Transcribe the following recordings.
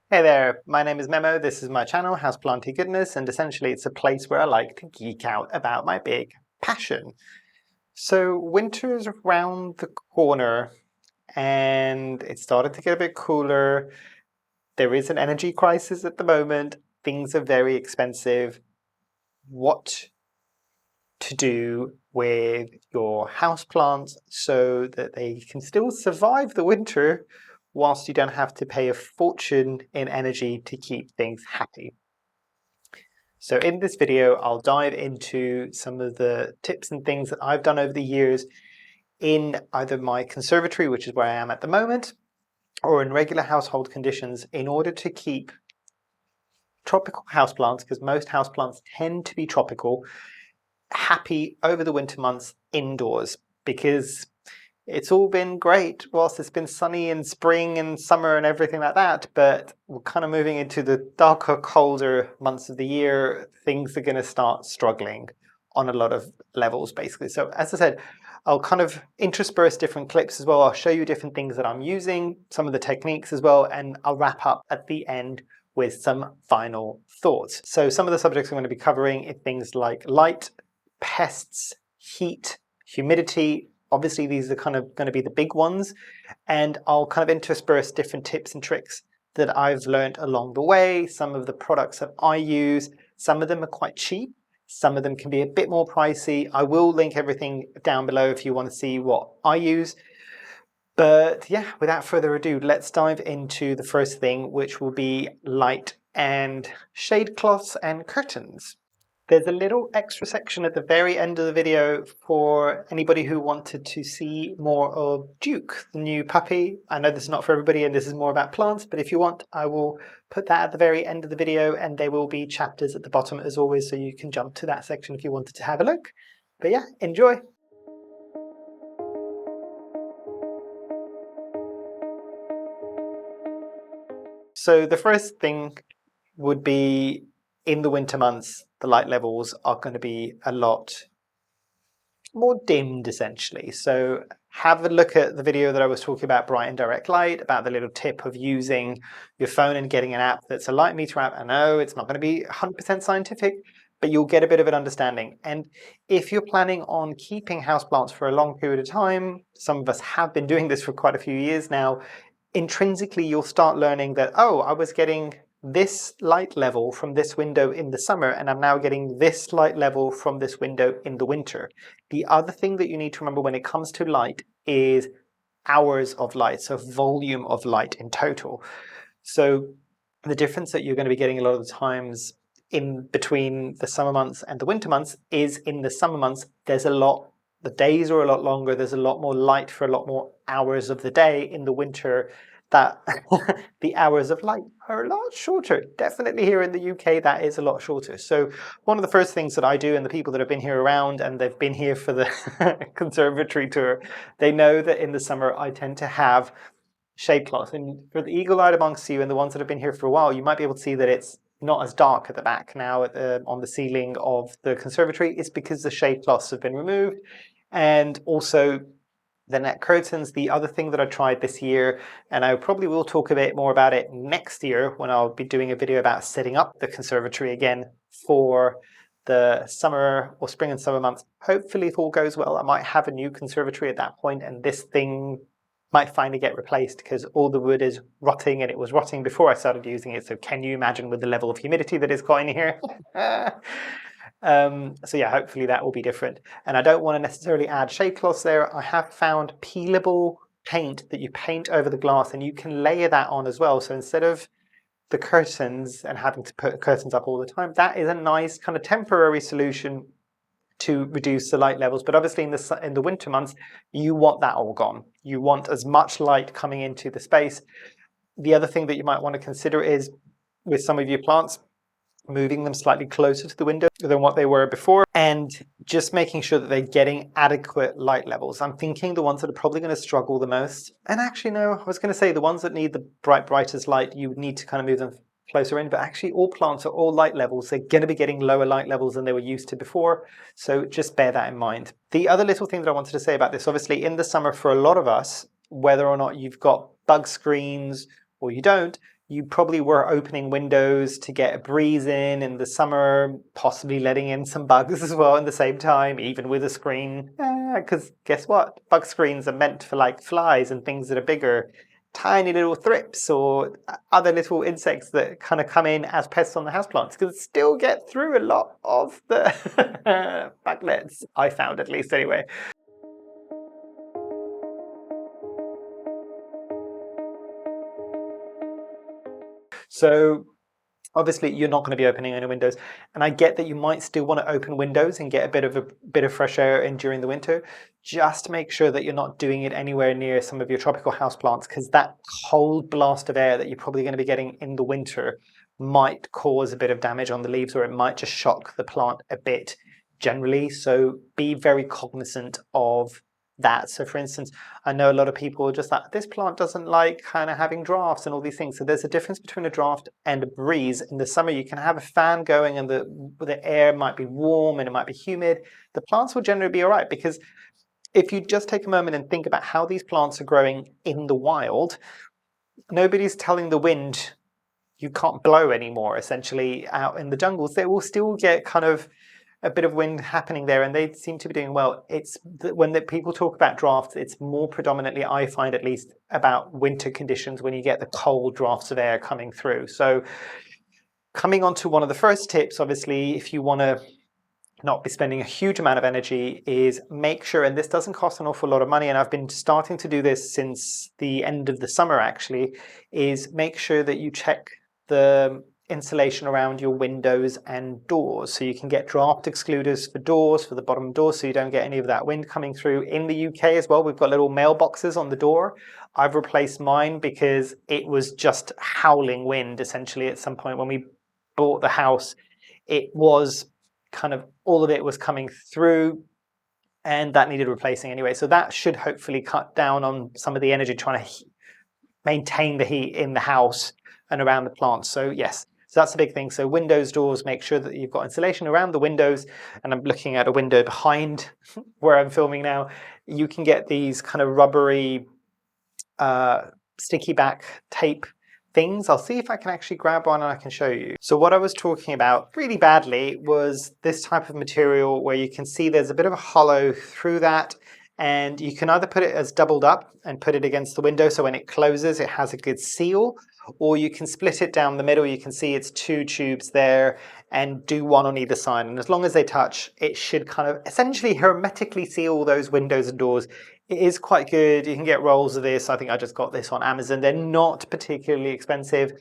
Hey there, my name is Memo, this is my channel, Houseplantygoodness, and essentially it's a place where I like to geek out about my big passion. So winter's around the corner and it's starting to get a bit cooler. There is an energy crisis at the moment, things are very expensive. What to do with your houseplants so that they can still survive the winter whilst you don't have to pay a fortune in energy to keep things happy. So in this video, I'll dive into some of the tips and things that I've done over the years in either my conservatory, which is where I am at the moment, or in regular household conditions in order to keep tropical houseplants, because most houseplants tend to be tropical, happy over the winter months indoors, because it's all been great whilst it's been sunny in spring and summer and everything like that, but we're kind of moving into the darker, colder months of the year. Things are going to start struggling on a lot of levels, basically. So as I said, I'll kind of intersperse different clips as well. I'll show you different things that I'm using, some of the techniques as well, and I'll wrap up at the end with some final thoughts. So some of the subjects I'm going to be covering are things like light, pests, heat, humidity. Obviously, these are kind of going to be the big ones, and I'll kind of intersperse different tips and tricks that I've learned along the way, some of the products that I use. Some of them are quite cheap, some of them can be a bit more pricey. I will link everything down below if you want to see what I use. But yeah, without further ado, let's dive into the first thing, which will be light and shade cloths and curtains. There's a little extra section at the very end of the video for anybody who wanted to see more of Duke, the new puppy. I know this is not for everybody and this is more about plants, but if you want, I will put that at the very end of the video and there will be chapters at the bottom as always, so you can jump to that section if you wanted to have a look. But yeah, enjoy. So the first thing would be in the winter months, the light levels are going to be a lot more dimmed essentially. So have a look at the video that I was talking about bright and direct light, about the little tip of using your phone and getting an app that's a light meter app. I know it's not going to be 100% scientific, but you'll get a bit of an understanding. And if you're planning on keeping houseplants for a long period of time, some of us have been doing this for quite a few years now, intrinsically you'll start learning that, oh, I was getting this light level from this window in the summer, and I'm now getting this light level from this window in the winter. The other thing that you need to remember when it comes to light is hours of light, so volume of light in total. So the difference that you're going to be getting a lot of the times in between the summer months and the winter months is in the summer months, the days are a lot longer, there's a lot more light for a lot more hours of the day. In the winter, that the hours of light are a lot shorter. Definitely here in the UK, that is a lot shorter. So one of the first things that I do, and the people that have been here around and they've been here for the conservatory tour, they know that in the summer I tend to have shade cloth. And for the eagle-eyed amongst you and the ones that have been here for a while, you might be able to see that it's not as dark at the back now on the ceiling of the conservatory. It's because the shade cloths have been removed. And also the net curtains, the other thing that I tried this year, and I probably will talk a bit more about it next year when I'll be doing a video about setting up the conservatory again for the summer or spring and summer months. Hopefully, if all goes well, I might have a new conservatory at that point, and this thing might finally get replaced because all the wood is rotting, and it was rotting before I started using it. So can you imagine with the level of humidity that it's got in here? So yeah, hopefully that will be different. And I don't want to necessarily add shade cloths there. I have found peelable paint that you paint over the glass and you can layer that on as well. So instead of the curtains and having to put curtains up all the time, that is a nice kind of temporary solution to reduce the light levels. But obviously in the winter months, you want that all gone. You want as much light coming into the space. The other thing that you might want to consider is with some of your plants, moving them slightly closer to the window than what they were before, and just making sure that they're getting adequate light levels. I'm thinking the ones that are probably going to struggle the most, and actually no, I was going to say the ones that need the brightest light, you would need to kind of move them closer in, but actually all plants are all light levels. They're going to be getting lower light levels than they were used to before, so just bear that in mind. The other little thing that I wanted to say about this, obviously in the summer for a lot of us, whether or not you've got bug screens or you don't, You probably were opening windows to get a breeze in the summer, possibly letting in some bugs as well at the same time, even with a screen. Because guess what? Bug screens are meant for like flies and things that are bigger, tiny little thrips or other little insects that kind of come in as pests on the houseplants, because still get through a lot of the buglets, I found at least anyway. So obviously you're not going to be opening any windows, and I get that you might still want to open windows and get a bit of fresh air in during the winter. Just make sure that you're not doing it anywhere near some of your tropical houseplants, because that cold blast of air that you're probably going to be getting in the winter might cause a bit of damage on the leaves, or it might just shock the plant a bit generally. So be very cognizant of that. So for instance, I know a lot of people are just like, this plant doesn't like kind of having drafts and all these things. So there's a difference between a draft and a breeze. In the summer, you can have a fan going and the air might be warm and it might be humid. The plants will generally be all right, because if you just take a moment and think about how these plants are growing in the wild, nobody's telling the wind you can't blow anymore, essentially, out in the jungles. They will still get kind of a bit of wind happening there, and they seem to be doing well. It's when the people talk about drafts, it's more predominantly, I find at least, about winter conditions when you get the cold drafts of air coming through. So coming on to one of the first tips, obviously, if you want to not be spending a huge amount of energy, is make sure, and this doesn't cost an awful lot of money, and I've been starting to do this since the end of the summer actually, is make sure that you check the insulation around your windows and doors. So you can get draft excluders for doors, for the bottom doors, so you don't get any of that wind coming through. In the UK as well, we've got little mailboxes on the door. I've replaced mine because it was just howling wind essentially at some point when we bought the house. It was kind of, all of it was coming through, and that needed replacing anyway. So that should hopefully cut down on some of the energy trying to maintain the heat in the house and around the plants. So yes, so that's a big thing. So windows, doors, make sure that you've got insulation around the windows. And I'm looking at a window behind where I'm filming now. You can get these kind of rubbery sticky back tape things. I'll see if I can actually grab one and I can show you. So what I was talking about really badly was this type of material where you can see there's a bit of a hollow through that, and you can either put it as doubled up and put it against the window so when it closes it has a good seal, or you can split it down the middle. You can see it's two tubes there, and do one on either side, and as long as they touch, it should kind of essentially hermetically seal those windows and doors. It is quite good. You can get rolls of this. I think I just got this on Amazon. They're not particularly expensive.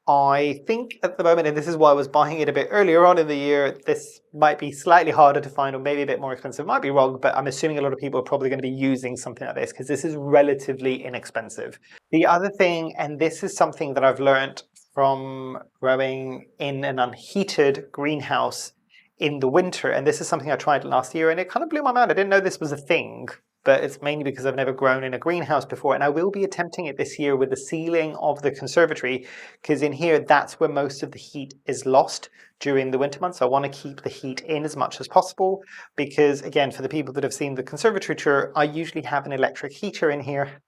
I think at the moment, and this is why I was buying it a bit earlier on in the year, this might be slightly harder to find or maybe a bit more expensive. Might be wrong, but I'm assuming a lot of people are probably going to be using something like this because this is relatively inexpensive. The other thing, and this is something that I've learned from growing in an unheated greenhouse in the winter, and this is something I tried last year and it kind of blew my mind. I didn't know this was a thing, but it's mainly because I've never grown in a greenhouse before, and I will be attempting it this year with the ceiling of the conservatory, because in here that's where most of the heat is lost during the winter months. I want to keep the heat in as much as possible, because again, for the people that have seen the conservatory tour, I usually have an electric heater in here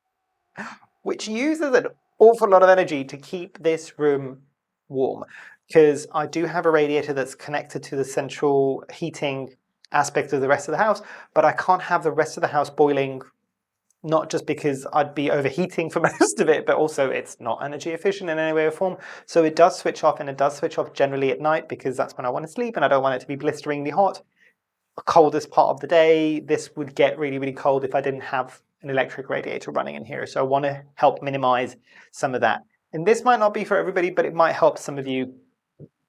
which uses an awful lot of energy to keep this room warm, because I do have a radiator that's connected to the central heating aspect of the rest of the house, but I can't have the rest of the house boiling, not just because I'd be overheating for most of it, but also it's not energy efficient in any way or form. So it does switch off, and it does switch off generally at night because that's when I want to sleep and I don't want it to be blisteringly hot. The coldest part of the day, this would get really, really cold if I didn't have an electric radiator running in here. So I want to help minimize some of that. And this might not be for everybody, but it might help some of you.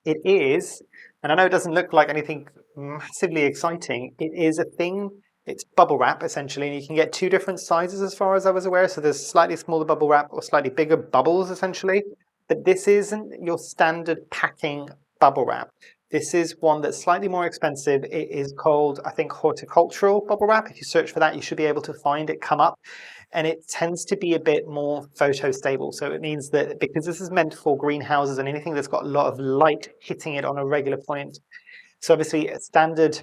It is, and I know it doesn't look like anything massively exciting, it is a thing. It's bubble wrap essentially, and you can get two different sizes as far as I was aware. So there's slightly smaller bubble wrap or slightly bigger bubbles essentially, but this isn't your standard packing bubble wrap. This is one that's slightly more expensive. It is called, I think, horticultural bubble wrap. If you search for that, you should be able to find it come up. And it tends to be a bit more photostable. So it means that because this is meant for greenhouses and anything that's got a lot of light hitting it on a regular point. So obviously a standard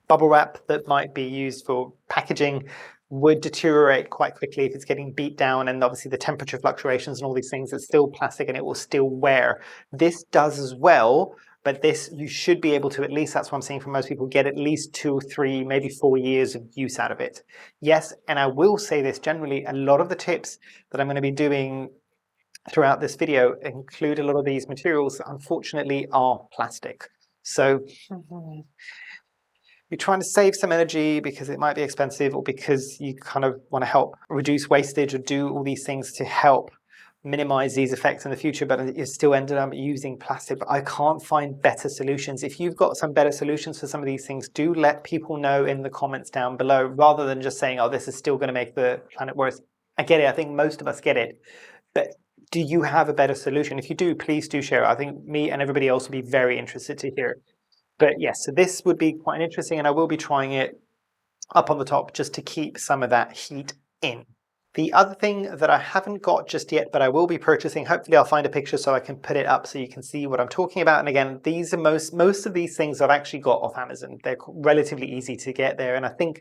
bubble wrap that might be used for packaging would deteriorate quite quickly if it's getting beat down, and obviously the temperature fluctuations and all these things, it's still plastic and it will still wear. This does as well, but this you should be able to, at least that's what I'm seeing from most people, get at least 2 or 3, maybe 4 years of use out of it. Yes, and I will say this generally, a lot of the tips that I'm going to be doing throughout this video include a lot of these materials that unfortunately are plastic. So you're trying to save some energy because it might be expensive, or because you kind of want to help reduce wastage or do all these things to help minimize these effects in the future, but you still ended up using plastic. But I can't find better solutions. If you've got some better solutions for some of these things, do let people know in the comments down below, rather than just saying, oh, this is still going to make the planet worse. I get it. I think most of us get it. But do you have a better solution? If you do, please do share it. I think me and everybody else will be very interested to hear. But yes, so this would be quite interesting, and I will be trying it up on the top just to keep some of that heat in. The other thing that I haven't got just yet, but I will be purchasing, hopefully I'll find a picture so I can put it up so you can see what I'm talking about. And again, these are most of these things I've actually got off Amazon. They're relatively easy to get there. And I think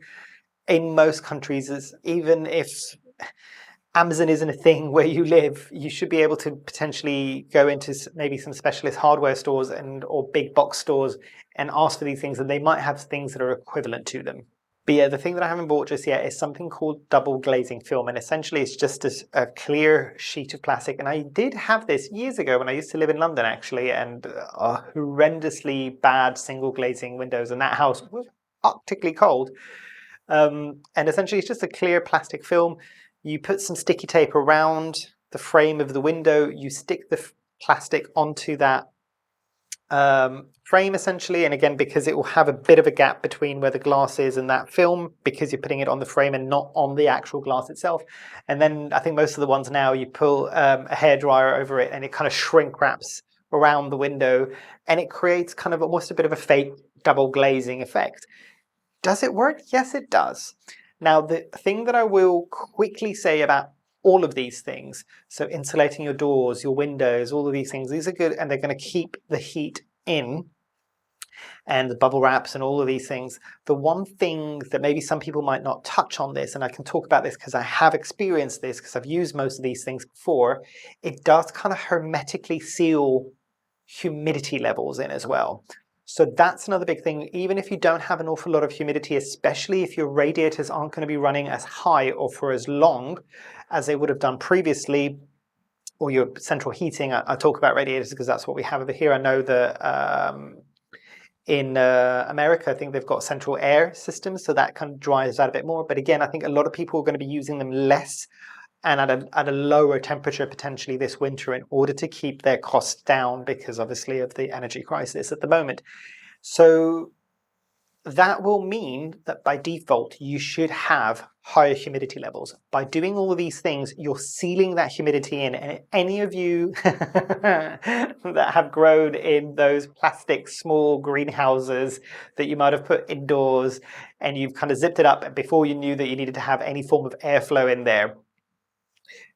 in most countries, even if Amazon isn't a thing where you live, you should be able to potentially go into maybe some specialist hardware stores or big box stores and ask for these things, and they might have things that are equivalent to them. But yeah, the thing that I haven't bought just yet is something called double glazing film, and essentially it's just a clear sheet of plastic. And I did have this years ago when I used to live in London, actually, and horrendously bad single glazing windows, and that house was arctically cold. And essentially it's just a clear plastic film. You put some sticky tape around the frame of the window, you stick the plastic onto that frame essentially, and again, because it will have a bit of a gap between where the glass is and that film, because you're putting it on the frame and not on the actual glass itself. And then I think most of the ones now, you pull a hairdryer over it and it kind of shrink wraps around the window, and it creates kind of almost a bit of a fake double glazing effect. Does it work? Yes, it does. Now, the thing that I will quickly say about all of these things, so insulating your doors, your windows, all of these things, these are good, and they're going to keep the heat in, and the bubble wraps and all of these things. The one thing that maybe some people might not touch on this, and I can talk about this because I have experienced this because I've used most of these things before, it does kind of hermetically seal humidity levels in as well. So that's another big thing. Even if you don't have an awful lot of humidity, especially if your radiators aren't going to be running as high or for as long as they would have done previously, or your central heating, I talk about radiators because that's what we have over here. I know that in America, I think they've got central air systems, so that kind of dries out a bit more. But again, I think a lot of people are going to be using them less and at a lower temperature potentially this winter in order to keep their costs down, because obviously of the energy crisis at the moment. So that will mean that by default, you should have higher humidity levels. By doing all of these things, you're sealing that humidity in. And any of you that have grown in those plastic small greenhouses that you might have put indoors, and you've kind of zipped it up before you knew that you needed to have any form of airflow in there,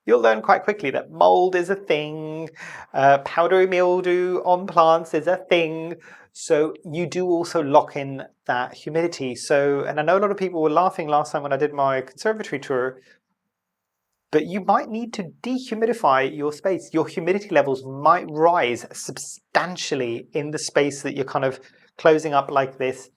you'll learn quite quickly that mold is a thing, powdery mildew on plants is a thing. So you do also lock in that humidity. So, and I know a lot of people were laughing last time when I did my conservatory tour, but you might need to dehumidify your space. Your humidity levels might rise substantially in the space that you're kind of closing up like this,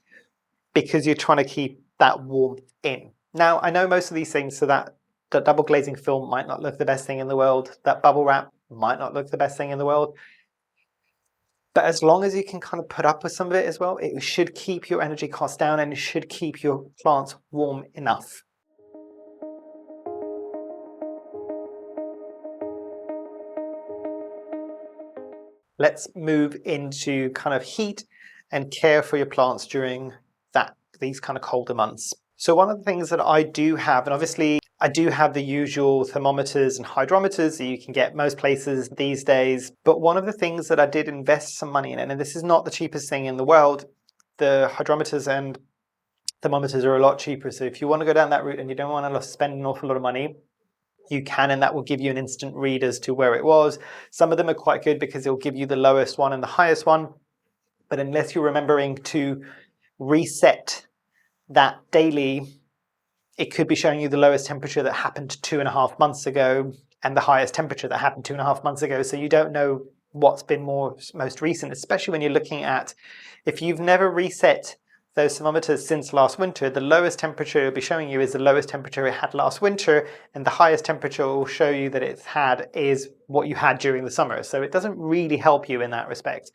because you're trying to keep that warmth in. Now, I know most of these things, so that double glazing film might not look the best thing in the world. That bubble wrap might not look the best thing in the world. But as long as you can kind of put up with some of it as well, it should keep your energy costs down and it should keep your plants warm enough. Let's move into kind of heat and care for your plants during these kind of colder months. So one of the things that I do have, and obviously I do have the usual thermometers and hydrometers that you can get most places these days, but one of the things that I did invest some money in, and this is not the cheapest thing in the world, the hydrometers and thermometers are a lot cheaper. So if you want to go down that route and you don't want to spend an awful lot of money, you can, and that will give you an instant read as to where it was. Some of them are quite good because it'll give you the lowest one and the highest one, but unless you're remembering to reset that daily, it could be showing you the lowest temperature that happened 2.5 months ago and the highest temperature that happened 2.5 months ago. So you don't know what's been most recent, especially when you're looking at, if you've never reset those thermometers since last winter, the lowest temperature it'll be showing you is the lowest temperature it had last winter, and the highest temperature it will show you that it's had is what you had during the summer. So it doesn't really help you in that respect.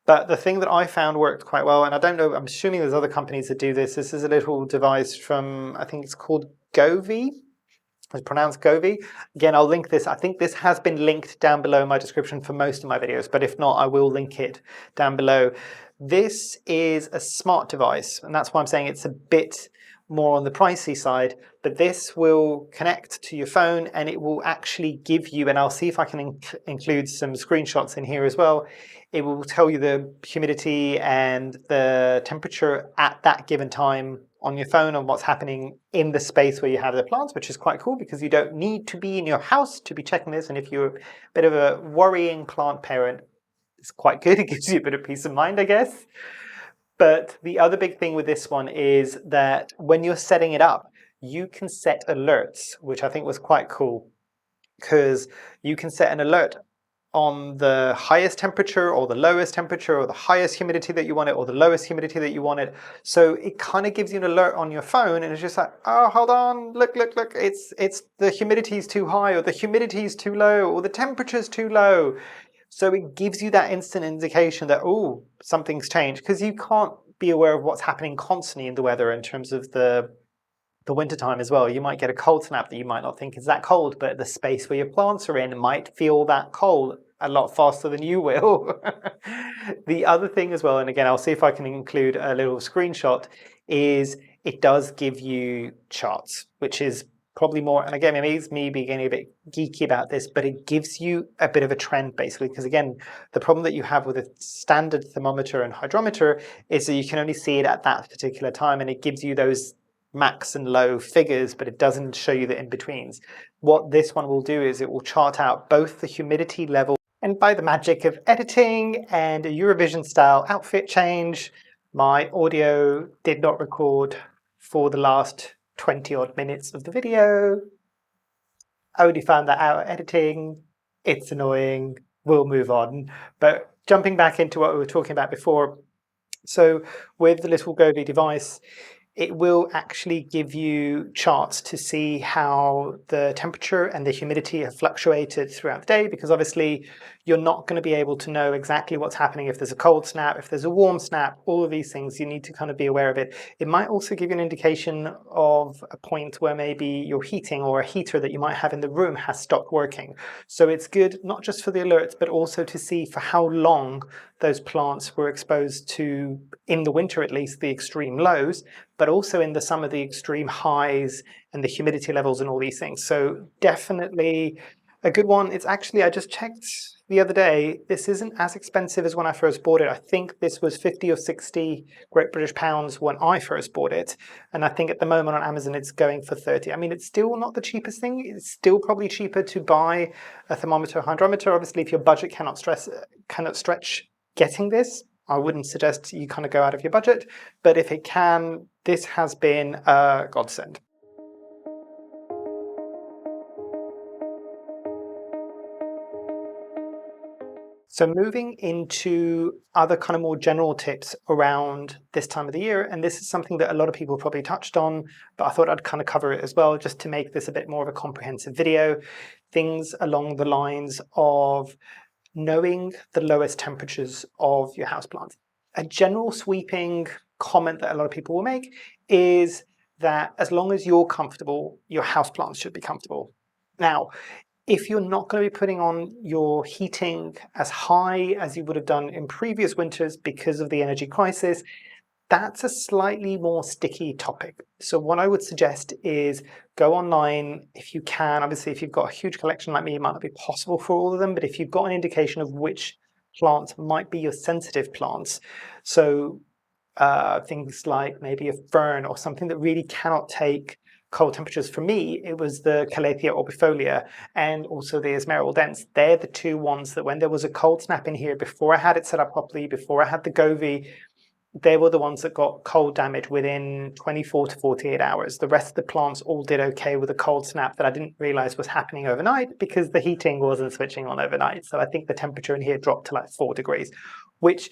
But the thing that I found worked quite well, and I don't know, I'm assuming there's other companies that do this. This is a little device from, I think it's called Govee. It's pronounced Govee. Again, I'll link this. I think this has been linked down below in my description for most of my videos, but if not, I will link it down below. This is a smart device, and that's why I'm saying it's a bit more on the pricey side, but this will connect to your phone and it will actually give you, and I'll see if I can include some screenshots in here as well, it will tell you the humidity and the temperature at that given time on your phone and what's happening in the space where you have the plants, which is quite cool because you don't need to be in your house to be checking this. And if you're a bit of a worrying plant parent, it's quite good. It gives you a bit of peace of mind, I guess. But the other big thing with this one is that when you're setting it up, you can set alerts, which I think was quite cool, because you can set an alert on the highest temperature or the lowest temperature or the highest humidity that you want it or the lowest humidity that you want it. So it kind of gives you an alert on your phone and it's just like, oh, hold on, look, it's the humidity is too high or the humidity is too low or the temperature is too low. So it gives you that instant indication that, oh, something's changed, because you can't be aware of what's happening constantly in the weather in terms of the wintertime as well. You might get a cold snap that you might not think is that cold, but the space where your plants are in might feel that cold a lot faster than you will. The other thing as well, and again, I'll see if I can include a little screenshot, is it does give you charts, which is probably more, and again, maybe it's me being a bit geeky about this, but it gives you a bit of a trend basically, because again, the problem that you have with a standard thermometer and hydrometer is that you can only see it at that particular time, and it gives you those max and low figures, but it doesn't show you the in-betweens. What this one will do is it will chart out both the humidity level, and by the magic of editing and a Eurovision style outfit change, my audio did not record for the last 20 odd minutes of the video. I only found that out editing. It's annoying. We'll move on. But jumping back into what we were talking about before, so with the little Govee device, it will actually give you charts to see how the temperature and the humidity have fluctuated throughout the day, because obviously you're not going to be able to know exactly what's happening if there's a cold snap, if there's a warm snap, all of these things, you need to kind of be aware of it. It might also give you an indication of a point where maybe your heating or a heater that you might have in the room has stopped working. So it's good not just for the alerts, but also to see for how long those plants were exposed to, in the winter at least, the extreme lows, but also in the summer, the extreme highs and the humidity levels and all these things. So definitely a good one. It's actually, I just checked the other day, this isn't as expensive as when I first bought it. I think this was 50 or 60 Great British pounds when I first bought it. And I think at the moment on Amazon, it's going for 30. I mean, it's still not the cheapest thing. It's still probably cheaper to buy a thermometer or hydrometer. Obviously, if your budget cannot stretch getting this, I wouldn't suggest you kind of go out of your budget, but if it can, this has been a godsend. So moving into other kind of more general tips around this time of the year, and this is something that a lot of people probably touched on, but I thought I'd kind of cover it as well, just to make this a bit more of a comprehensive video. Things along the lines of knowing the lowest temperatures of your houseplant. A general sweeping comment that a lot of people will make is that as long as you're comfortable, your houseplants should be comfortable. Now, if you're not going to be putting on your heating as high as you would have done in previous winters because of the energy crisis, that's a slightly more sticky topic. So what I would suggest is go online if you can. Obviously, if you've got a huge collection like me, it might not be possible for all of them, but if you've got an indication of which plants might be your sensitive plants, so things like maybe a fern or something that really cannot take cold temperatures. For me, it was the Calathea orbifolia and also the Esmeraldens. They're the two ones that when there was a cold snap in here, before I had it set up properly, before I had the Govee, they were the ones that got cold damage within 24 to 48 hours. The rest of the plants all did okay with a cold snap that I didn't realize was happening overnight because the heating wasn't switching on overnight. So I think the temperature in here dropped to like 4 degrees, which,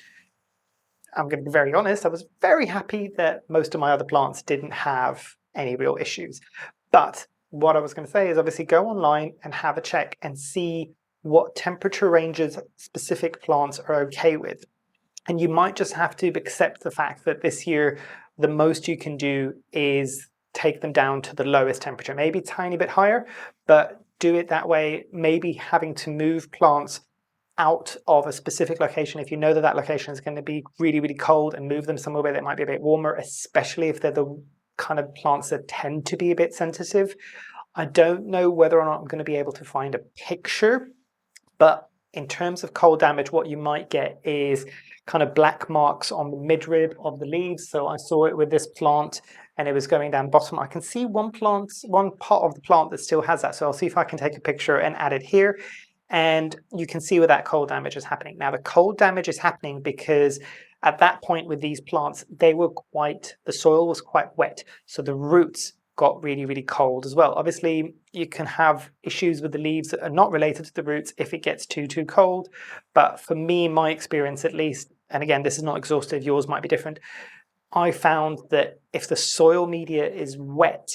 I'm going to be very honest, I was very happy that most of my other plants didn't have any real issues. But what I was going to say is obviously go online and have a check and see what temperature ranges specific plants are okay with. And you might just have to accept the fact that this year, the most you can do is take them down to the lowest temperature, maybe a tiny bit higher, but do it that way. Maybe having to move plants out of a specific location if you know that that location is going to be really, really cold, and move them somewhere where they might be a bit warmer, especially if they're the kind of plants that tend to be a bit sensitive. I don't know whether or not I'm going to be able to find a picture, but in terms of cold damage, what you might get is kind of black marks on the midrib of the leaves. So I saw it with this plant and it was going down bottom. I can see one part of the plant that still has that. So I'll see if I can take a picture and add it here. And you can see where that cold damage is happening. Now the cold damage is happening because at that point with these plants, the soil was quite wet. So the roots got really, really cold as well. Obviously, you can have issues with the leaves that are not related to the roots if it gets too cold. But for me, my experience at least, and again, this is not exhaustive, yours might be different, I found that if the soil media is wet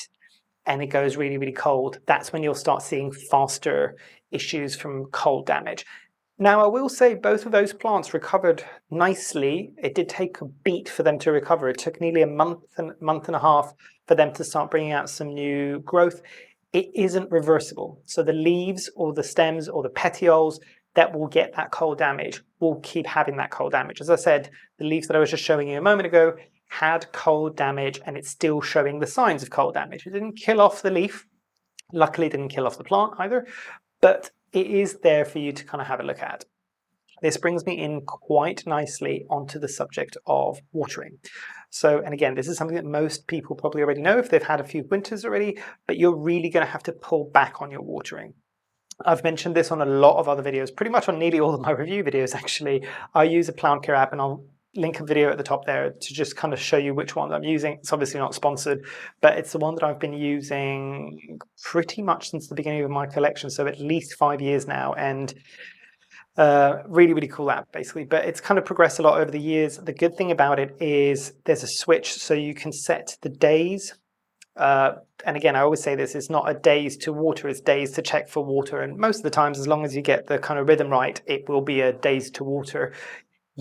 and it goes really, really cold, that's when you'll start seeing faster issues from cold damage. Now, I will say both of those plants recovered nicely. It did take a beat for them to recover. It took nearly a month and a half for them to start bringing out some new growth. It isn't reversible. So the leaves or the stems or the petioles that will get that cold damage will keep having that cold damage. As I said, the leaves that I was just showing you a moment ago had cold damage, and it's still showing the signs of cold damage. It didn't kill off the leaf. Luckily, it didn't kill off the plant either, but it is there for you to kind of have a look at. This brings me in quite nicely onto the subject of watering. So, and again, this is something that most people probably already know if they've had a few winters already, but you're really going to have to pull back on your watering. I've mentioned this on a lot of other videos, pretty much on nearly all of my review videos actually. I use a plant care app, and I'll link a video at the top there to just kind of show you which one I'm using. It's obviously not sponsored, but it's the one that I've been using pretty much since the beginning of my collection, so at least 5 years now, and really, really cool app basically, but it's kind of progressed a lot over the years. The good thing about it is there's a switch, so you can set the days. And again, I always say this, it's not a days to water, it's days to check for water. And most of the times, as long as you get the kind of rhythm right, it will be a days to water.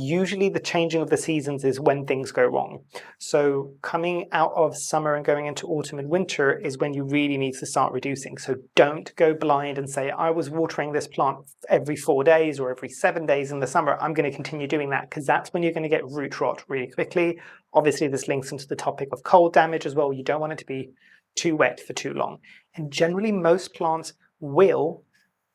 Usually the changing of the seasons is when things go wrong. So coming out of summer and going into autumn and winter is when you really need to start reducing. So don't go blind and say, I was watering this plant every 4 days or every 7 days in the summer, I'm going to continue doing that, because that's when you're going to get root rot really quickly. Obviously, this links into the topic of cold damage as well. You don't want it to be too wet for too long. And generally, most plants will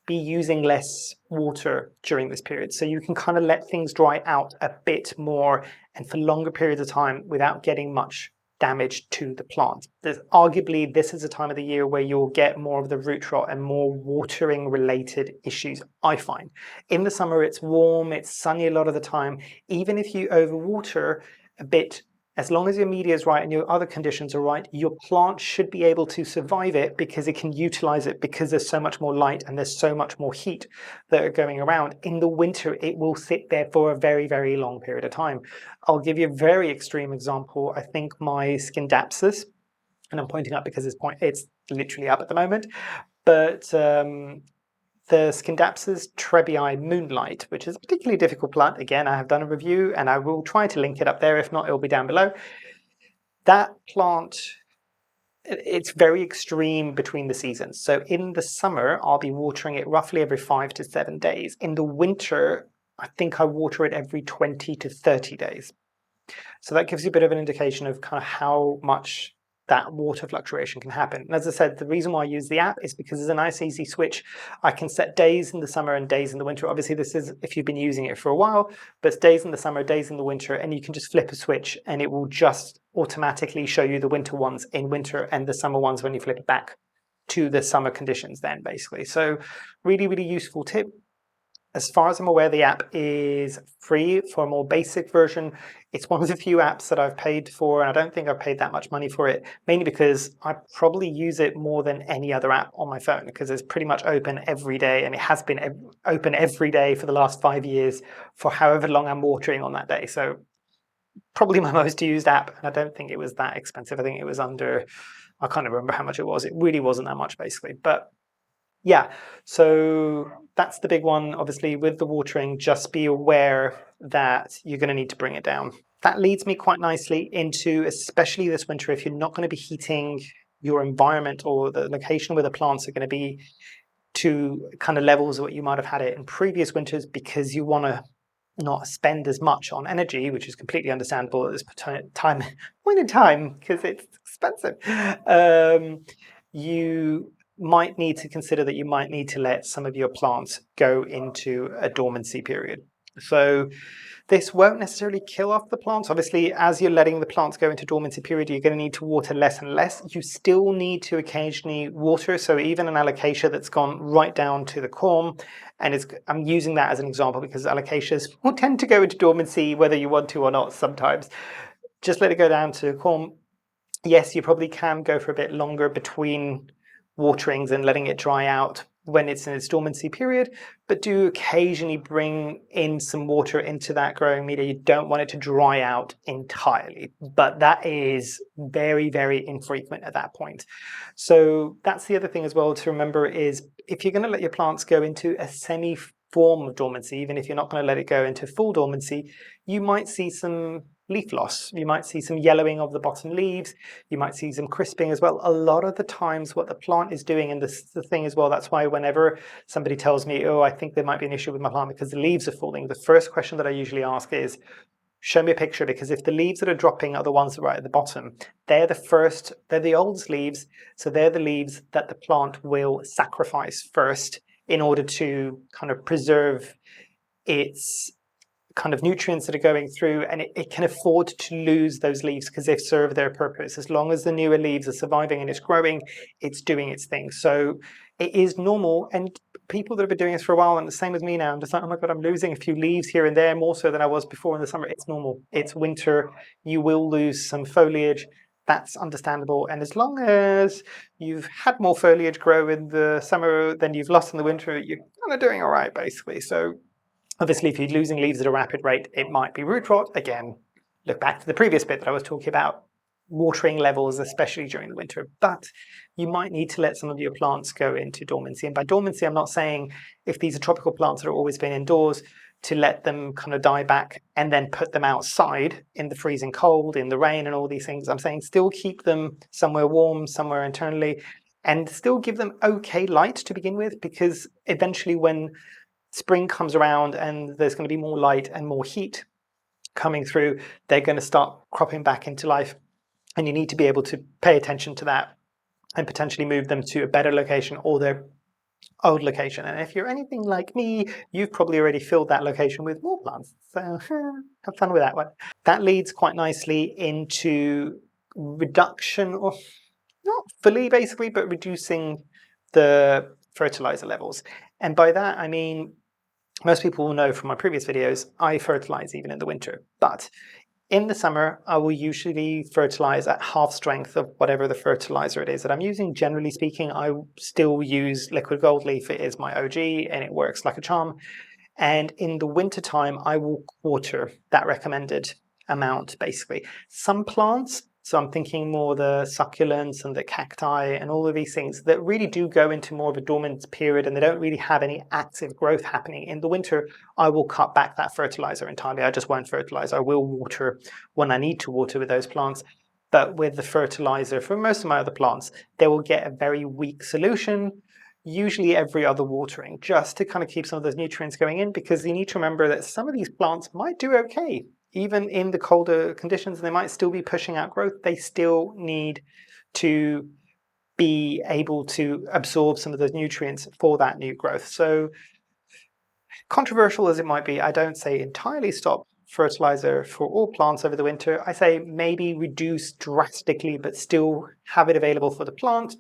be using less water during this period. So you can kind of let things dry out a bit more and for longer periods of time without getting much damage to the plant. Arguably, this is a time of the year where you'll get more of the root rot and more watering related issues, I find. In the summer, it's warm, it's sunny a lot of the time. Even if you overwater a bit, as long as your media is right and your other conditions are right, your plant should be able to survive it because it can utilize it, because there's so much more light and there's so much more heat that are going around. In the winter, it will sit there for a very, very long period of time. I'll give you a very extreme example. I think my Scindapsus, and I'm pointing up because it's literally up at the moment, but the Scindapsus trebii Moonlight, which is a particularly difficult plant. Again, I have done a review and I will try to link it up there. If not, it will be down below. That plant, it's very extreme between the seasons. So in the summer, I'll be watering it roughly every 5 to 7 days. In the winter, I think I water it every 20 to 30 days. So that gives you a bit of an indication of kind of how much that water fluctuation can happen. And as I said, the reason why I use the app is because it's a nice easy switch. I can set days in the summer and days in the winter. Obviously this is if you've been using it for a while, but it's days in the summer, days in the winter, and you can just flip a switch and it will just automatically show you the winter ones in winter and the summer ones when you flip it back to the summer conditions then basically. So really, really useful tip. As far as I'm aware, the app is free for a more basic version. It's one of the few apps that I've paid for, and I don't think I've paid that much money for it, mainly because I probably use it more than any other app on my phone, because it's pretty much open every day, and it has been open every day for the last 5 years for however long I'm watering on that day. So probably my most used app, and I don't think it was that expensive. I think it was under, I can't remember how much it was. It really wasn't that much, basically. But yeah, so that's the big one. Obviously, with the watering, just be aware that you're going to need to bring it down. That leads me quite nicely into, especially this winter, if you're not going to be heating your environment or the location where the plants are going to be to kind of levels of what you might have had it in previous winters, because you want to not spend as much on energy, which is completely understandable at this point in time, because it's expensive. You might need to consider that you might need to let some of your plants go into a dormancy period. So this won't necessarily kill off the plants. Obviously, as you're letting the plants go into dormancy period, you're going to need to water less and less. You still need to occasionally water. So even an alocasia that's gone right down to the corm, and I'm using that as an example because alocasias will tend to go into dormancy whether you want to or not sometimes. Just let it go down to the corm. Yes, you probably can go for a bit longer between waterings and letting it dry out when it's in its dormancy period, but do occasionally bring in some water into that growing media. You don't want it to dry out entirely, but that is very, very infrequent at that point. So that's the other thing as well to remember is if you're going to let your plants go into a semi-form of dormancy, even if you're not going to let it go into full dormancy, you might see some leaf loss. You might see some yellowing of the bottom leaves. You might see some crisping as well. A lot of the times what the plant is doing, and this is the thing as well, that's why whenever somebody tells me, oh, I think there might be an issue with my plant because the leaves are falling, the first question that I usually ask is, show me a picture, because if the leaves that are dropping are the ones right at the bottom, they're the oldest leaves, so they're the leaves that the plant will sacrifice first in order to kind of preserve its kind of nutrients that are going through, and it can afford to lose those leaves because they've served their purpose. As long as the newer leaves are surviving and it's growing, it's doing its thing. So it is normal, and people that have been doing this for a while, and the same as me now, I'm just like, oh my God, I'm losing a few leaves here and there, more so than I was before in the summer. It's normal. It's winter. You will lose some foliage. That's understandable. And as long as you've had more foliage grow in the summer than you've lost in the winter, you're kind of doing all right, basically. So obviously, if you're losing leaves at a rapid rate, it might be root rot. Again, look back to the previous bit that I was talking about, watering levels, especially during the winter. But you might need to let some of your plants go into dormancy. And by dormancy, I'm not saying if these are tropical plants that have always been indoors, to let them kind of die back and then put them outside in the freezing cold, in the rain and all these things. I'm saying still keep them somewhere warm, somewhere internally, and still give them okay light to begin with, because eventually when spring comes around and there's going to be more light and more heat coming through, they're going to start cropping back into life. And you need to be able to pay attention to that and potentially move them to a better location or their old location. And if you're anything like me, you've probably already filled that location with more plants. So have fun with that one. That leads quite nicely into reduction, or not fully basically, but reducing the fertilizer levels. And by that, I mean, most people will know from my previous videos, I fertilize even in the winter. But in the summer, I will usually fertilize at half strength of whatever the fertilizer it is that I'm using. Generally speaking, I still use liquid gold leaf. It is my OG and it works like a charm. And in the winter time, I will quarter that recommended amount, basically. Some plants, so I'm thinking more the succulents and the cacti and all of these things that really do go into more of a dormant period and they don't really have any active growth happening. In the winter, I will cut back that fertilizer entirely. I just won't fertilize. I will water when I need to water with those plants. But with the fertilizer for most of my other plants, they will get a very weak solution, usually every other watering, just to kind of keep some of those nutrients going in, because you need to remember that some of these plants might do okay. Even in the colder conditions, they might still be pushing out growth. They still need to be able to absorb some of those nutrients for that new growth. So controversial as it might be, I don't say entirely stop fertilizer for all plants over the winter. I say maybe reduce drastically, but still have it available for the plant.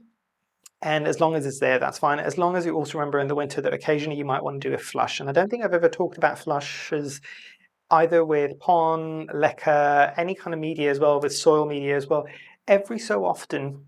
And as long as it's there, that's fine. As long as you also remember in the winter that occasionally you might want to do a flush. And I don't think I've ever talked about flushes either with pon, leca, any kind of media as well, with soil media as well. Every so often,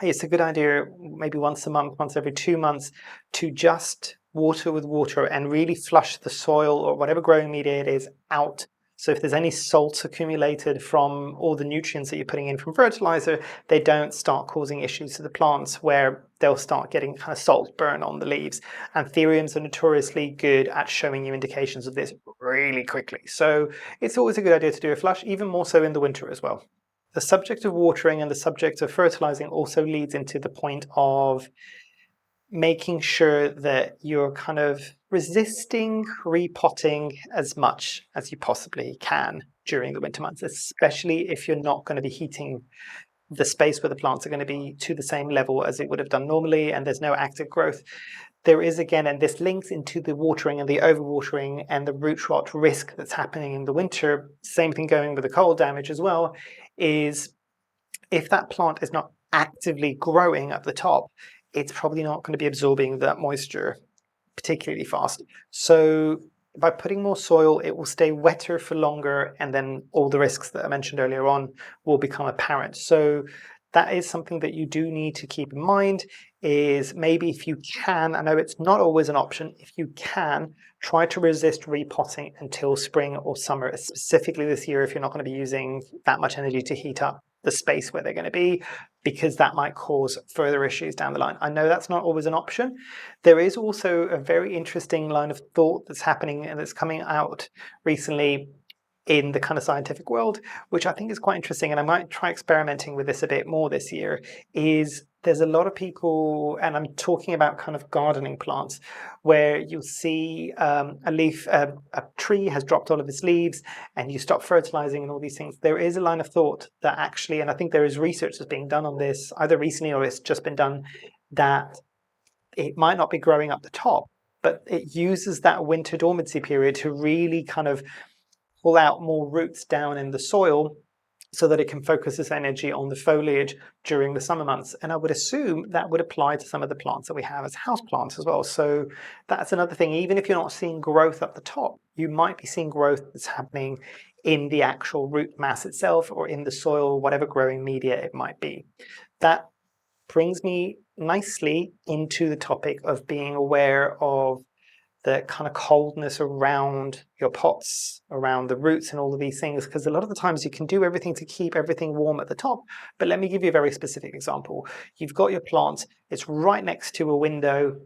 it's a good idea, maybe once a month, once every 2 months, to just water with water and really flush the soil or whatever growing media it is out. So if there's any salts accumulated from all the nutrients that you're putting in from fertilizer, they don't start causing issues to the plants where they'll start getting kind of salt burn on the leaves. Anthuriums are notoriously good at showing you indications of this really quickly. So it's always a good idea to do a flush, even more so in the winter as well. The subject of watering and the subject of fertilizing also leads into the point of making sure that you're kind of resisting repotting as much as you possibly can during the winter months, especially if you're not going to be heating the space where the plants are going to be to the same level as it would have done normally, and there's no active growth. There is, again, and this links into the watering and the overwatering and the root rot risk that's happening in the winter. Same thing going with the cold damage as well, is if that plant is not actively growing at the top, it's probably not going to be absorbing that moisture particularly fast. So by putting more soil, it will stay wetter for longer, and then all the risks that I mentioned earlier on will become apparent. So that is something that you do need to keep in mind, is maybe if you can, I know it's not always an option, if you can, try to resist repotting until spring or summer, specifically this year if you're not going to be using that much energy to heat up the space where they're going to be, because that might cause further issues down the line. I know that's not always an option. There is also a very interesting line of thought that's happening and that's coming out recently in the kind of scientific world, which I think is quite interesting, and I might try experimenting with this a bit more this year, is there's a lot of people, and I'm talking about kind of gardening plants, where you'll see a tree has dropped all of its leaves and you stop fertilizing and all these things. There is a line of thought that actually, and I think there is research that's being done on this, either recently or it's just been done, that it might not be growing up the top, but it uses that winter dormancy period to really kind of pull out more roots down in the soil so that it can focus its energy on the foliage during the summer months. And I would assume that would apply to some of the plants that we have as houseplants as well. So that's another thing. Even if you're not seeing growth at the top, you might be seeing growth that's happening in the actual root mass itself or in the soil, whatever growing media it might be. That brings me nicely into the topic of being aware of the kind of coldness around your pots, around the roots and all of these things, because a lot of the times you can do everything to keep everything warm at the top. But let me give you a very specific example. You've got your plant, it's right next to a window.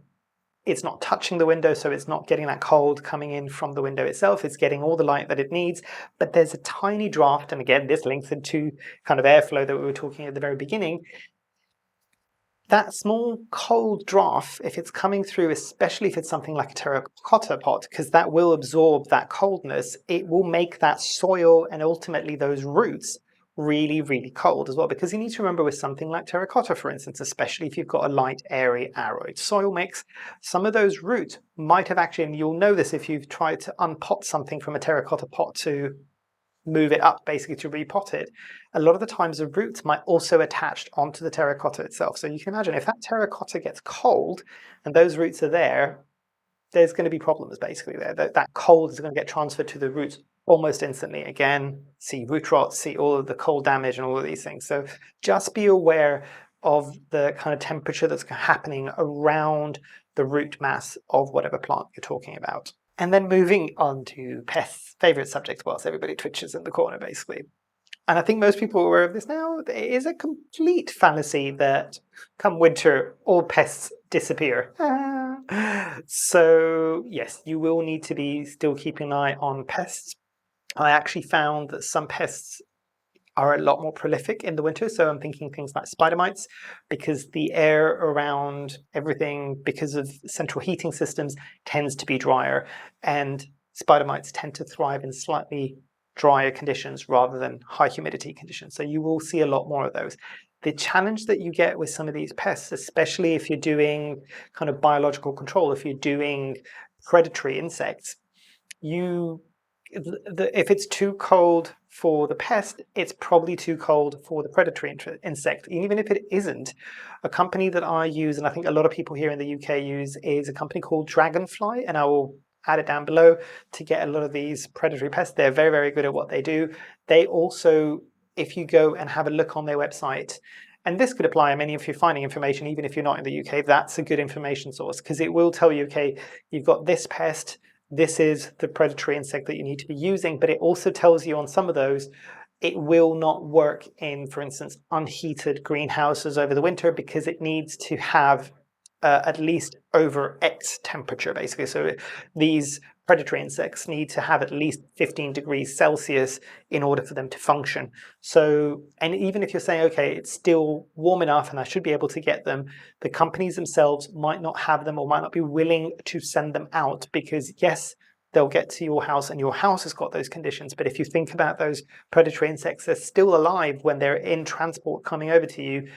It's not touching the window, so it's not getting that cold coming in from the window itself. It's getting all the light that it needs, but there's a tiny draft. And again, this links into kind of airflow that we were talking at the very beginning. That small cold draft, if it's coming through, especially if it's something like a terracotta pot, because that will absorb that coldness, it will make that soil and ultimately those roots really, really cold as well. Because you need to remember with something like terracotta, for instance, especially if you've got a light, airy, aroid soil mix, some of those roots might have actually, and you'll know this if you've tried to unpot something from a terracotta pot to move it up basically to repot it, a lot of the times the roots might also attach onto the terracotta itself. So you can imagine if that terracotta gets cold and those roots are there, there's going to be problems basically there. That cold is going to get transferred to the roots almost instantly. Again, see root rot, see all of the cold damage and all of these things. So just be aware of the kind of temperature that's happening around the root mass of whatever plant you're talking about. And then moving on to pests, favorite subject, whilst everybody twitches in the corner, basically. And I think most people are aware of this now. It is a complete fallacy that come winter, all pests disappear. So yes, you will need to be still keeping an eye on pests. I actually found that some pests are a lot more prolific in the winter. So I'm thinking things like spider mites, because the air around everything, because of central heating systems, tends to be drier. And spider mites tend to thrive in slightly drier conditions rather than high humidity conditions. So you will see a lot more of those. The challenge that you get with some of these pests, especially if you're doing kind of biological control, if you're doing predatory insects, you if it's too cold for the pest, it's probably too cold for the predatory insect. And even if it isn't, a company that I use, and I think a lot of people here in the UK use, is a company called Dragonfli, and I will add it down below to get a lot of these predatory pests. They're very, very good at what they do. They also, if you go and have a look on their website, and this could apply, I mean, if you're finding information, even if you're not in the UK, that's a good information source, because it will tell you, okay, you've got this pest, this is the predatory insect that you need to be using, but it also tells you on some of those, it will not work in, for instance, unheated greenhouses over the winter because it needs to have at least over X temperature, basically. So these predatory insects need to have at least 15 degrees Celsius in order for them to function. So, and even if you're saying, okay, it's still warm enough and I should be able to get them, the companies themselves might not have them or might not be willing to send them out because, yes, they'll get to your house and your house has got those conditions. But if you think about those predatory insects, they're still alive when they're in transport coming over to you.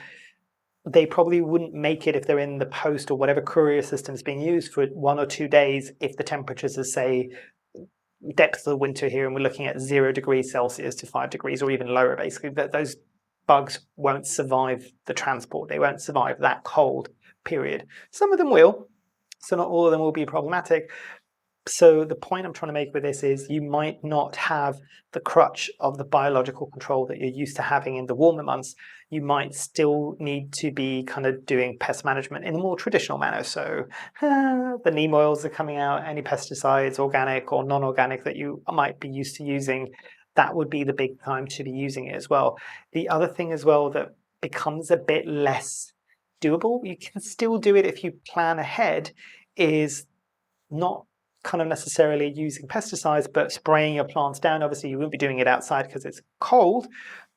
They probably wouldn't make it if they're in the post or whatever courier system is being used for 1 or 2 days if the temperatures are, say, depth of the winter here and we're looking at 0 degrees Celsius to 5 degrees or even lower, basically. Those bugs won't survive the transport. They won't survive that cold period. Some of them will, so not all of them will be problematic. So the point I'm trying to make with this is you might not have the crutch of the biological control that you're used to having in the warmer months. You might still need to be kind of doing pest management in a more traditional manner. So the neem oils are coming out, any pesticides, organic or non-organic that you might be used to using, that would be the big time to be using it as well. The other thing as well that becomes a bit less doable, you can still do it if you plan ahead, is not kind of necessarily using pesticides, but spraying your plants down. Obviously, you won't be doing it outside because it's cold,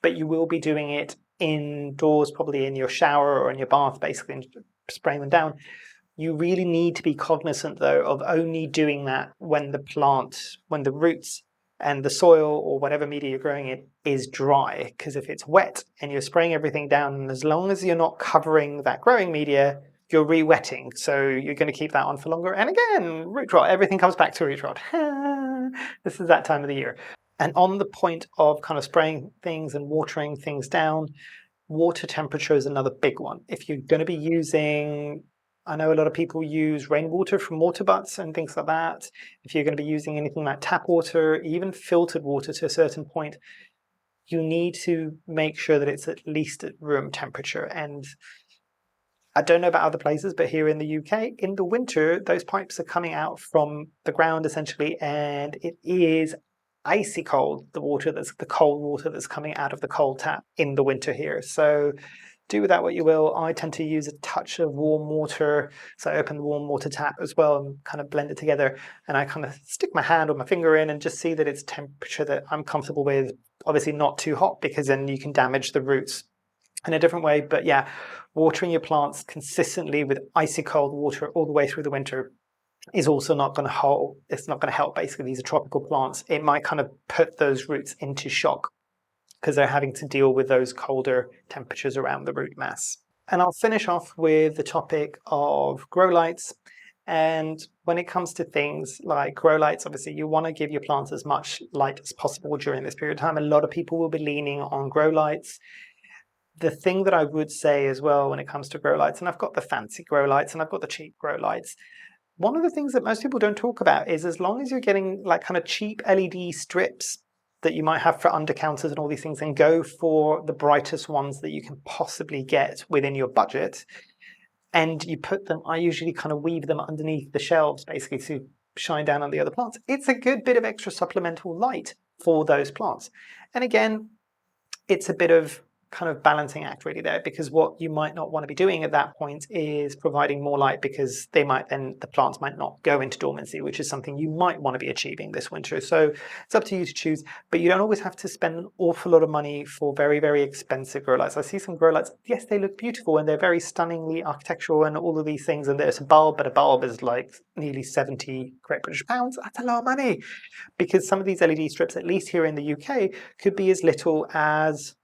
but you will be doing it indoors, probably in your shower or in your bath, basically, and spraying them down. You really need to be cognizant, though, of only doing that when the roots and the soil or whatever media you're growing in is dry. Because if it's wet and you're spraying everything down, and as long as you're not covering that growing media, you're re-wetting, so you're going to keep that on for longer. And again, root rot, everything comes back to root rot. This is that time of the year. And on the point of kind of spraying things and watering things down, water temperature is another big one. If you're going to be using, I know a lot of people use rainwater from water butts and things like that. If you're going to be using anything like tap water, even filtered water to a certain point, you need to make sure that it's at least at room temperature. And I don't know about other places, but here in the UK, in the winter, those pipes are coming out from the ground essentially, and it is icy cold, the cold water that's coming out of the cold tap in the winter here. So do with that what you will. I tend to use a touch of warm water. So I open the warm water tap as well and kind of blend it together. And I kind of stick my hand or my finger in and just see that it's temperature that I'm comfortable with. Obviously not too hot because then you can damage the roots in a different way. But yeah, watering your plants consistently with icy cold water all the way through the winter is also not going to help. It's not going to help. Basically, these are tropical plants. It might kind of put those roots into shock because they're having to deal with those colder temperatures around the root mass. And I'll finish off with the topic of grow lights. And when it comes to things like grow lights, obviously you want to give your plants as much light as possible during this period of time. A lot of people will be leaning on grow lights. The thing that I would say as well when it comes to grow lights, and I've got the fancy grow lights and I've got the cheap grow lights, one of the things that most people don't talk about is as long as you're getting like kind of cheap LED strips that you might have for undercounters and all these things, and go for the brightest ones that you can possibly get within your budget, and you put them, I usually kind of weave them underneath the shelves basically to shine down on the other plants. It's a good bit of extra supplemental light for those plants. And again, it's a bit of kind of balancing act really there, because what you might not want to be doing at that point is providing more light, because the plants might not go into dormancy, which is something you might want to be achieving this winter. So it's up to you to choose, but you don't always have to spend an awful lot of money for very, very expensive grow lights. I see some grow lights, yes, they look beautiful and they're very stunningly architectural and all of these things, and there's a bulb, but a bulb is like nearly 70 Great British pounds. That's a lot of money, because some of these LED strips, at least here in the UK, could be as little as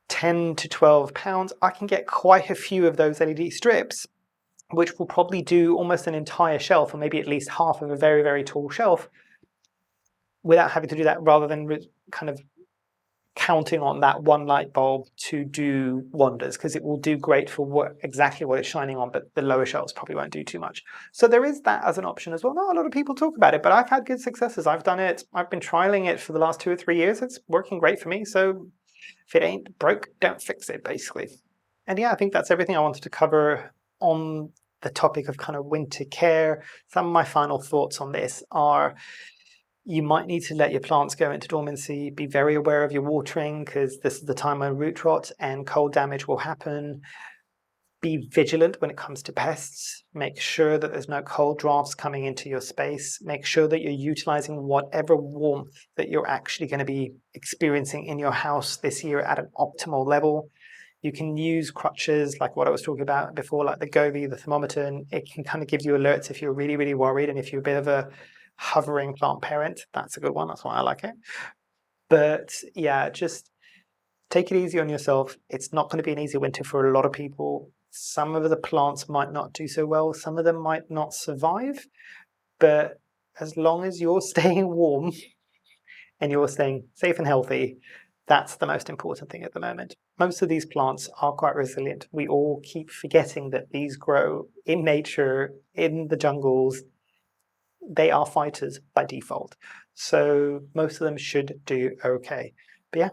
10 to 12 pounds. I can get quite a few of those LED strips, which will probably do almost an entire shelf, or maybe at least half of a very, very tall shelf, without having to do that, rather than kind of counting on that one light bulb to do wonders, because it will do great for exactly what it's shining on, but the lower shelves probably won't do too much. So there is that as an option as well. Not a lot of people talk about it, but I've had good successes. I've done it. I've been trialing it for the last 2 or 3 years. It's working great for me. So if it ain't broke, don't fix it, basically. And yeah, I think that's everything I wanted to cover on the topic of kind of winter care. Some of my final thoughts on this are, you might need to let your plants go into dormancy. Be very aware of your watering, because this is the time when root rot and cold damage will happen. Be vigilant when it comes to pests. Make sure that there's no cold drafts coming into your space. Make sure that you're utilizing whatever warmth that you're actually going to be experiencing in your house this year at an optimal level. You can use crutches like what I was talking about before, like the Govee, the thermometer, and it can kind of give you alerts if you're really, really worried, and if you're a bit of a hovering plant parent. That's a good one. That's why I like it. But yeah, just take it easy on yourself. It's not going to be an easy winter for a lot of people. Some of the plants might not do so well. Some of them might not survive. But as long as you're staying warm and you're staying safe and healthy, that's the most important thing at the moment. Most of these plants are quite resilient. We all keep forgetting that these grow in nature, in the jungles. They are fighters by default. So most of them should do okay. But yeah,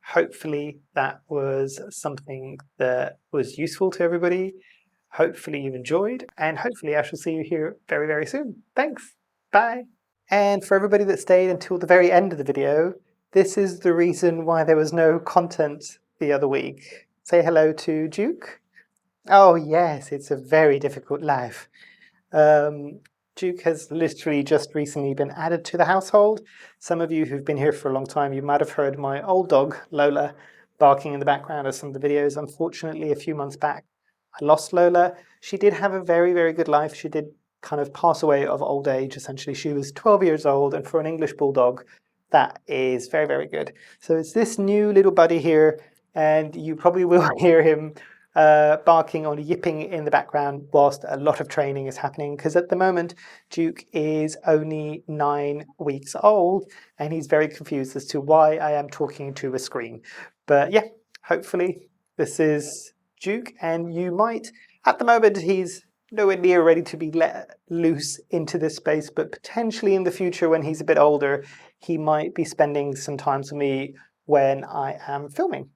hopefully that was something that was useful to everybody. Hopefully you enjoyed, and hopefully I shall see you here very, very soon. Thanks. Bye. And for everybody that stayed until the very end of the video, this is the reason why there was no content the other week. Say hello to Duke. Oh yes, it's a very difficult life. Duke has literally just recently been added to the household. Some of you who've been here for a long time, you might have heard my old dog, Lola, barking in the background of some of the videos. Unfortunately, a few months back, I lost Lola. She did have a very, very good life. She did kind of pass away of old age, essentially. She was 12 years old, and for an English bulldog, that is very, very good. So it's this new little buddy here, and you probably will hear him barking or yipping in the background whilst a lot of training is happening, because at the moment Duke is only 9 weeks old and he's very confused as to why I am talking to a screen. But yeah, hopefully this is Duke, and you might, at the moment he's nowhere near ready to be let loose into this space, but potentially in the future when he's a bit older, he might be spending some time with me when I am filming.